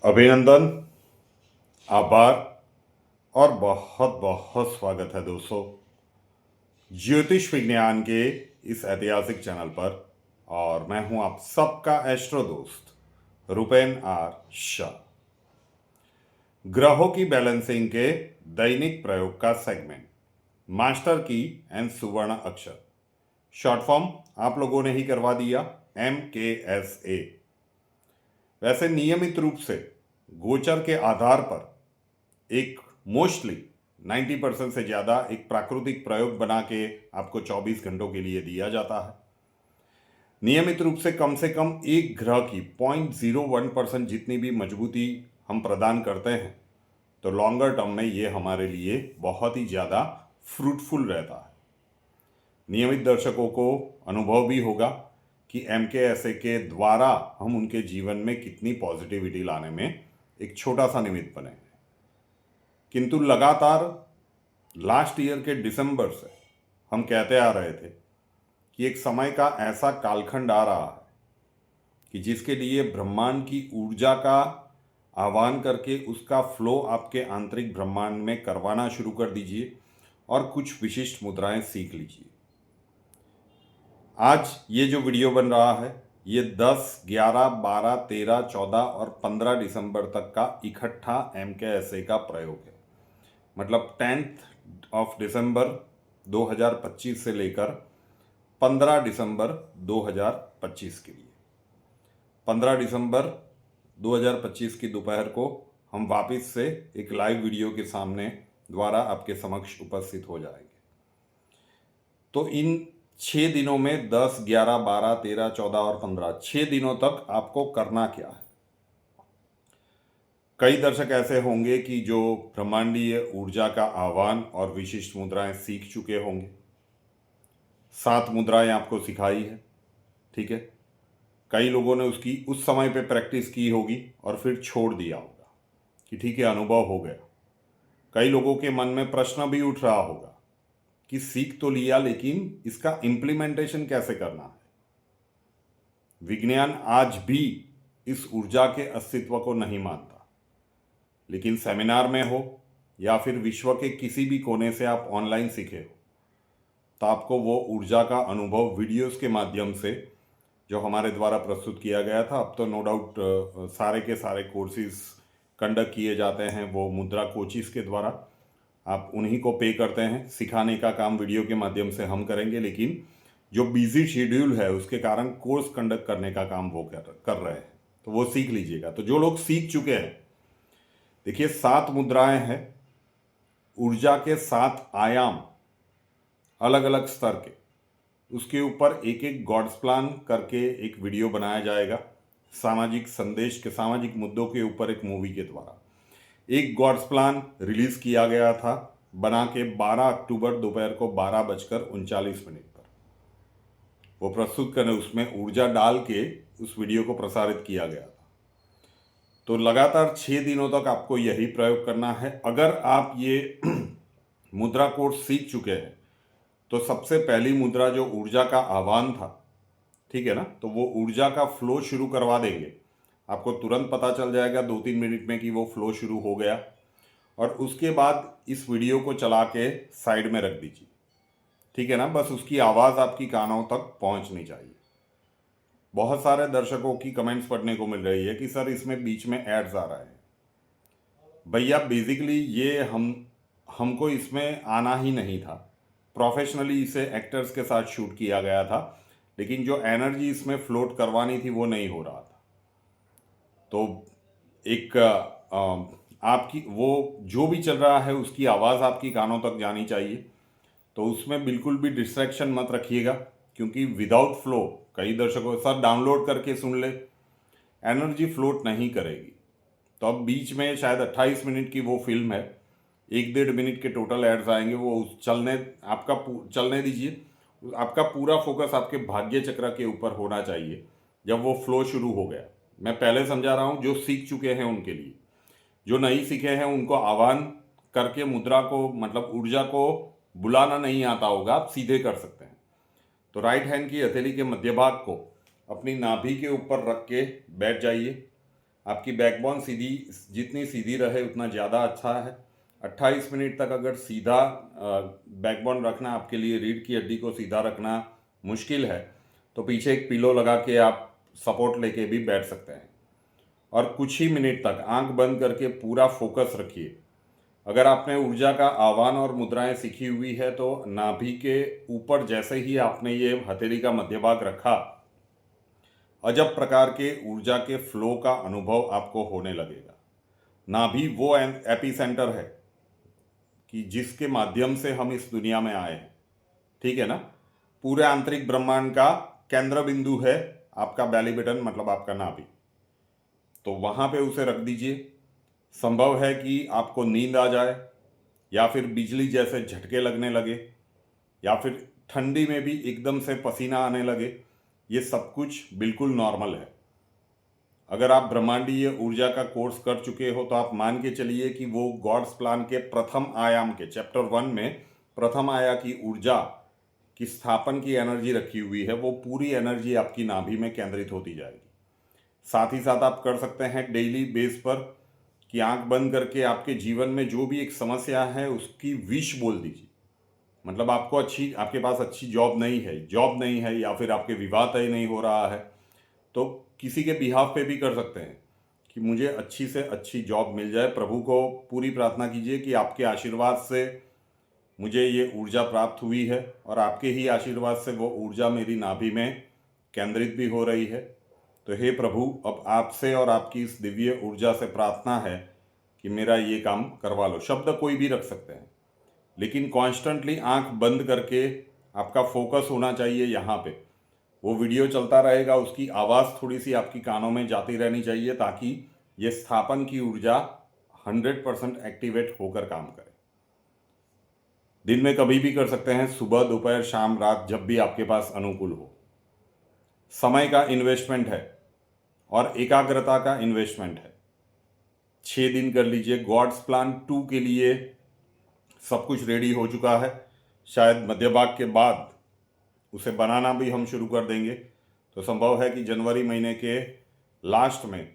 अभिनंदन, आभार और बहुत बहुत स्वागत है दोस्तों ज्योतिष विज्ञान के इस ऐतिहासिक चैनल पर। और मैं हूं आप सबका एस्ट्रो दोस्त रुपेन आर शाह। ग्रहों की बैलेंसिंग के दैनिक प्रयोग का सेगमेंट, मास्टर की एंड सुवर्ण अक्षर, शॉर्ट फॉर्म आप लोगों ने ही करवा दिया, MKSA। वैसे नियमित रूप से गोचर के आधार पर एक मोस्टली 90% से ज़्यादा एक प्राकृतिक प्रयोग बना के आपको 24 घंटों के लिए दिया जाता है। नियमित रूप से कम एक ग्रह की 0.01% जितनी भी मजबूती हम प्रदान करते हैं तो लॉन्गर टर्म में ये हमारे लिए बहुत ही ज़्यादा फ्रूटफुल रहता है। नियमित दर्शकों को अनुभव भी होगा कि MKSA के द्वारा हम उनके जीवन में कितनी पॉजिटिविटी लाने में एक छोटा सा निमित्त बने हैं। किंतु लगातार लास्ट ईयर के दिसंबर से हम कहते आ रहे थे कि एक समय का ऐसा कालखंड आ रहा है कि जिसके लिए ब्रह्मांड की ऊर्जा का आह्वान करके उसका फ्लो आपके आंतरिक ब्रह्मांड में करवाना शुरू कर दीजिए और कुछ विशिष्ट मुद्राएं सीख लीजिए। आज ये जो वीडियो बन रहा है ये 10, 11, 12, 13, 14 और 15 दिसंबर तक का इकट्ठा MKSA का प्रयोग है। मतलब 10 दिसंबर 2025 से लेकर 15 दिसंबर 2025 के लिए। 15 दिसंबर 2025 की दोपहर को हम वापस से एक लाइव वीडियो के सामने द्वारा आपके समक्ष उपस्थित हो जाएंगे। तो इन 6 दिनों में 10, 11, 12, 13, 14 और 15 6 दिनों तक आपको करना क्या है। कई दर्शक ऐसे होंगे कि जो ब्रह्मांडीय ऊर्जा का आह्वान और विशिष्ट मुद्राएं सीख चुके होंगे। 7 मुद्राएं आपको सिखाई है, ठीक है। कई लोगों ने उसकी उस समय पे प्रैक्टिस की होगी और फिर छोड़ दिया होगा कि ठीक है, अनुभव हो गया। कई लोगों के मन में प्रश्न भी उठ रहा होगा कि सीख तो लिया लेकिन इसका इम्प्लीमेंटेशन कैसे करना है। विज्ञान आज भी इस ऊर्जा के अस्तित्व को नहीं मानता, लेकिन सेमिनार में हो या फिर विश्व के किसी भी कोने से आप ऑनलाइन सीखे हो तो आपको वो ऊर्जा का अनुभव वीडियोस के माध्यम से जो हमारे द्वारा प्रस्तुत किया गया था, अब तो नो डाउट सारे के सारे कोर्सेज कंडक्ट किए जाते हैं वो मुद्रा कोचिस के द्वारा। आप उन्हीं को पे करते हैं, सिखाने का काम वीडियो के माध्यम से हम करेंगे, लेकिन जो बिजी शेड्यूल है उसके कारण कोर्स कंडक्ट करने का काम वो कर रहे हैं, तो वो सीख लीजिएगा। तो जो लोग सीख चुके हैं, देखिए 7 मुद्राएं हैं, ऊर्जा के 7 आयाम अलग अलग स्तर के, उसके ऊपर एक एक गॉड्स प्लान करके एक वीडियो बनाया जाएगा। सामाजिक संदेश के सामाजिक मुद्दों के ऊपर एक मूवी के द्वारा एक गॉड्स प्लान रिलीज किया गया था बना के 12 अक्टूबर दोपहर को 12:39 पर वो प्रस्तुत करने उसमें ऊर्जा डाल के उस वीडियो को प्रसारित किया गया था। तो लगातार 6 दिनों तक आपको यही प्रयोग करना है। अगर आप ये मुद्रा कोर्स सीख चुके हैं तो सबसे पहली मुद्रा जो ऊर्जा का आह्वान था, ठीक है ना, तो वो ऊर्जा का फ्लो शुरू करवा देंगे। आपको तुरंत पता चल जाएगा 2-3 मिनट में कि वो फ्लो शुरू हो गया। और उसके बाद इस वीडियो को चला के साइड में रख दीजिए, ठीक है ना। बस उसकी आवाज़ आपकी कानों तक पहुंचनी चाहिए। बहुत सारे दर्शकों की कमेंट्स पढ़ने को मिल रही है कि सर इसमें बीच में एड्स आ रहे हैं। भैया बेसिकली ये हमको इसमें आना ही नहीं था। प्रोफेशनली इसे एक्टर्स के साथ शूट किया गया था, लेकिन जो एनर्जी इसमें फ्लोट करवानी थी वो नहीं हो रहा था। तो एक आपकी वो जो भी चल रहा है उसकी आवाज़ आपकी कानों तक जानी चाहिए। तो उसमें बिल्कुल भी डिस्ट्रैक्शन मत रखिएगा, क्योंकि विदाउट फ्लो कई दर्शकों सर डाउनलोड करके सुन ले, एनर्जी फ्लोट नहीं करेगी। तो अब बीच में शायद 28 मिनट की वो फिल्म है, 1-1.5 मिनट के टोटल एड्स आएंगे, वो चलने दीजिए। आपका पूरा फोकस आपके भाग्य चक्र के ऊपर होना चाहिए जब वो फ्लो शुरू हो गया। मैं पहले समझा रहा हूँ जो सीख चुके हैं उनके लिए, जो नहीं सीखे हैं उनको आह्वान करके मुद्रा को मतलब ऊर्जा को बुलाना नहीं आता होगा, आप सीधे कर सकते हैं। तो राइट हैंड की हथेली के मध्य भाग को अपनी नाभि के ऊपर रख के बैठ जाइए। आपकी बैकबोन सीधी, जितनी सीधी रहे उतना ज़्यादा अच्छा है। 28 मिनट तक अगर सीधा बैकबोन रखना आपके लिए, रीढ़ की हड्डी को सीधा रखना मुश्किल है, तो पीछे एक पिलो लगा के आप सपोर्ट लेके भी बैठ सकते हैं और कुछ ही मिनट तक आंख बंद करके पूरा फोकस रखिए। अगर आपने ऊर्जा का आह्वान और मुद्राएं सीखी हुई है तो नाभि के ऊपर जैसे ही आपने ये हथेली का मध्य भाग रखा, अजब प्रकार के ऊर्जा के फ्लो का अनुभव आपको होने लगेगा। नाभि वो एपी सेंटर है कि जिसके माध्यम से हम इस दुनिया में आए हैं, ठीक है ना। पूरे आंतरिक ब्रह्मांड का केंद्र बिंदु है आपका बेली बटन, मतलब आपका नाभि। तो वहाँ पे उसे रख दीजिए। संभव है कि आपको नींद आ जाए, या फिर बिजली जैसे झटके लगने लगे, या फिर ठंडी में भी एकदम से पसीना आने लगे। ये सब कुछ बिल्कुल नॉर्मल है। अगर आप ब्रह्मांडीय ऊर्जा का कोर्स कर चुके हो तो आप मान के चलिए कि वो गॉड्स प्लान के प्रथम आयाम के चैप्टर 1 में प्रथम आया की ऊर्जा की स्थापन की एनर्जी रखी हुई है, वो पूरी एनर्जी आपकी नाभि में केंद्रित होती जाएगी। साथ ही साथ आप कर सकते हैं डेली बेस पर कि आंख बंद करके आपके जीवन में जो भी एक समस्या है उसकी विश बोल दीजिए। मतलब आपके पास अच्छी जॉब नहीं है, या फिर आपके विवाह तय नहीं हो रहा है, तो किसी के बिहाफ पे भी कर सकते हैं कि मुझे अच्छी से अच्छी जॉब मिल जाए। प्रभु को पूरी प्रार्थना कीजिए कि आपके आशीर्वाद से मुझे ये ऊर्जा प्राप्त हुई है और आपके ही आशीर्वाद से वो ऊर्जा मेरी नाभि में केंद्रित भी हो रही है। तो हे प्रभु, अब आपसे और आपकी इस दिव्य ऊर्जा से प्रार्थना है कि मेरा ये काम करवा लो। शब्द कोई भी रख सकते हैं, लेकिन कॉन्स्टेंटली आंख बंद करके आपका फोकस होना चाहिए यहाँ पे। वो वीडियो चलता रहेगा, उसकी आवाज़ थोड़ी सी आपकी कानों में जाती रहनी चाहिए ताकि ये स्थापन की ऊर्जा 100% एक्टिवेट होकर काम करे। दिन में कभी भी कर सकते हैं, सुबह, दोपहर, शाम, रात, जब भी आपके पास अनुकूल हो। समय का इन्वेस्टमेंट है और एकाग्रता का इन्वेस्टमेंट है। 6 दिन कर लीजिए। गॉड्स प्लान 2 के लिए सब कुछ रेडी हो चुका है। शायद मध्य भाग के बाद उसे बनाना भी हम शुरू कर देंगे। तो संभव है कि जनवरी महीने के लास्ट में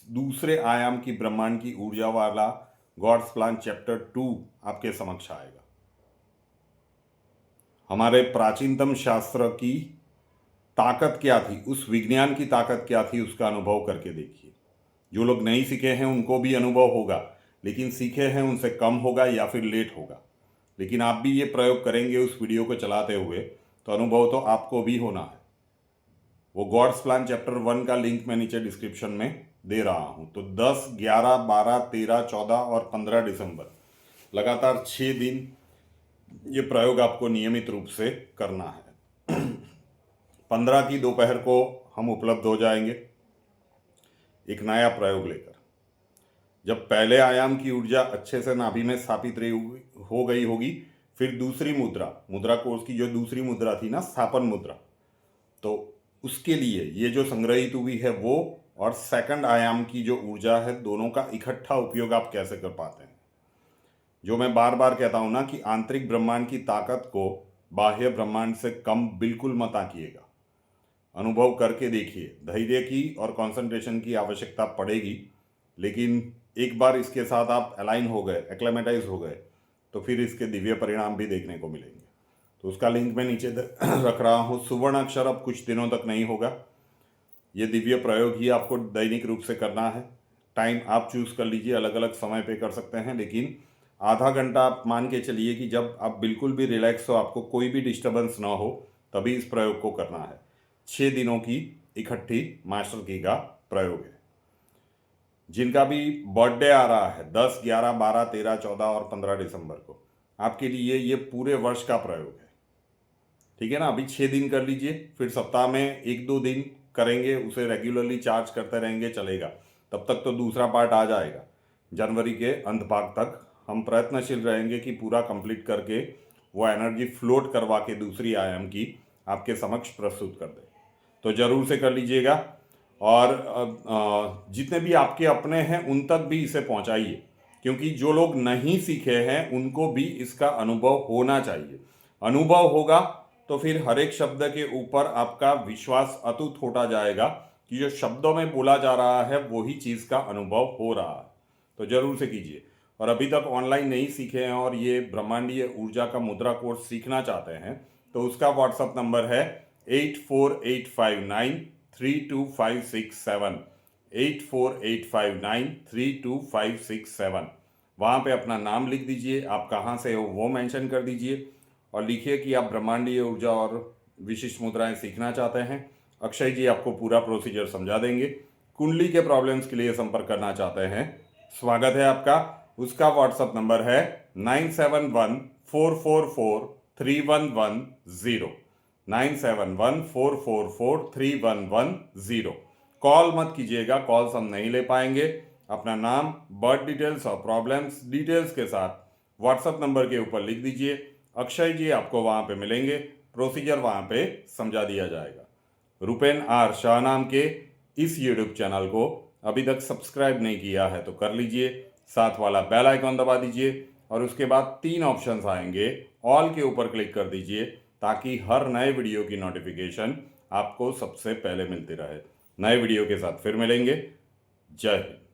दूसरे आयाम की ब्रह्मांड की ऊर्जा वाला गॉड्स प्लान चैप्टर 2 आपके समक्ष आएगा। हमारे प्राचीनतम शास्त्र की ताकत क्या थी, उस विज्ञान की ताकत क्या थी, उसका अनुभव करके देखिए। जो लोग नहीं सीखे हैं उनको भी अनुभव होगा, लेकिन सीखे हैं उनसे कम होगा या फिर लेट होगा। लेकिन आप भी ये प्रयोग करेंगे उस वीडियो को चलाते हुए, तो अनुभव तो आपको भी होना है। वो गॉड्स प्लान चैप्टर 1 का लिंक मैं नीचे डिस्क्रिप्शन में दे रहा हूँ। तो 10, 11, 12, 13, 14 और 15 दिसंबर लगातार 6 दिन ये प्रयोग आपको नियमित रूप से करना है। 15 की दोपहर को हम उपलब्ध हो जाएंगे एक नया प्रयोग लेकर। जब पहले आयाम की ऊर्जा अच्छे से नाभि में स्थापित हो गई होगी, फिर दूसरी मुद्रा कोर्स की जो दूसरी मुद्रा थी ना, स्थापन मुद्रा, तो उसके लिए ये जो संग्रहित हुई है वो, और सेकंड आयाम की जो ऊर्जा है, दोनों का इकट्ठा उपयोग आप कैसे कर पाते हैं। जो मैं बार बार कहता हूं ना कि आंतरिक ब्रह्मांड की ताकत को बाह्य ब्रह्मांड से कम बिल्कुल मत आंकिएगा। अनुभव करके देखिए। धैर्य की और कंसंट्रेशन की आवश्यकता पड़ेगी, लेकिन एक बार इसके साथ आप अलाइन हो गए, एक्लेमेटाइज हो गए, तो फिर इसके दिव्य परिणाम भी देखने को मिलेंगे। तो उसका लिंक मैं नीचे रख रहा हूँ। सुवर्ण अक्षर अब कुछ दिनों तक नहीं होगा। ये दिव्य प्रयोग ही आपको दैनिक रूप से करना है। टाइम आप चूज़ कर लीजिए, अलग अलग समय पे कर सकते हैं, लेकिन आधा घंटा आप मान के चलिए कि जब आप बिल्कुल भी रिलैक्स हो, आपको कोई भी डिस्टर्बेंस ना हो, तभी इस प्रयोग को करना है। 6 दिनों की इकट्ठी मास्टर की का प्रयोग है। जिनका भी बर्थडे आ रहा है 10, 11, 12, 13, 14 और 15 दिसंबर को, आपके लिए ये पूरे वर्ष का प्रयोग है। ठीक है ना। अभी 6 दिन कर लीजिए, फिर सप्ताह में 1-2 दिन करेंगे, उसे रेगुलरली चार्ज करते रहेंगे, चलेगा। तब तक तो दूसरा पार्ट आ जाएगा। जनवरी के अंत भाग तक हम प्रयत्नशील रहेंगे कि पूरा कंप्लीट करके वो एनर्जी फ्लोट करवा के दूसरी आयाम की आपके समक्ष प्रस्तुत कर दे। तो ज़रूर से कर लीजिएगा, और जितने भी आपके अपने हैं उन तक भी इसे पहुंचाइए, क्योंकि जो लोग नहीं सीखे हैं उनको भी इसका अनुभव होना चाहिए। अनुभव होगा तो फिर हर एक शब्द के ऊपर आपका विश्वास अटूट होता जाएगा कि जो शब्दों में बोला जा रहा है वही चीज़ का अनुभव हो रहा है। तो ज़रूर से कीजिए। और अभी तक ऑनलाइन नहीं सीखे हैं और ये ब्रह्मांडीय ऊर्जा का मुद्रा कोर्स सीखना चाहते हैं तो उसका व्हाट्सअप नंबर है 8485932567, 8485932567। वहाँ पे अपना नाम लिख दीजिए, आप कहाँ से हो वो मेंशन कर दीजिए और लिखिए कि आप ब्रह्मांडीय ऊर्जा और विशिष्ट मुद्राएं सीखना चाहते हैं। अक्षय जी आपको पूरा प्रोसीजर समझा देंगे। कुंडली के प्रॉब्लम्स के लिए संपर्क करना चाहते हैं, स्वागत है आपका। उसका व्हाट्सअप नंबर है 9714443110, 9714443110। कॉल मत कीजिएगा, कॉल्स हम नहीं ले पाएंगे। अपना नाम, बर्थ डिटेल्स और प्रॉब्लम्स डिटेल्स के साथ व्हाट्सएप नंबर के ऊपर लिख दीजिए। अक्षय जी आपको वहाँ पे मिलेंगे, प्रोसीजर वहाँ पे समझा दिया जाएगा। रुपेन आर शाह नाम के इस यूट्यूब चैनल को अभी तक सब्सक्राइब नहीं किया है तो कर लीजिए, साथ वाला बेल आइकॉन दबा दीजिए और उसके बाद 3 ऑप्शंस आएंगे, ऑल के ऊपर क्लिक कर दीजिए ताकि हर नए वीडियो की नोटिफिकेशन आपको सबसे पहले मिलती रहे। नए वीडियो के साथ फिर मिलेंगे। जय हिंद।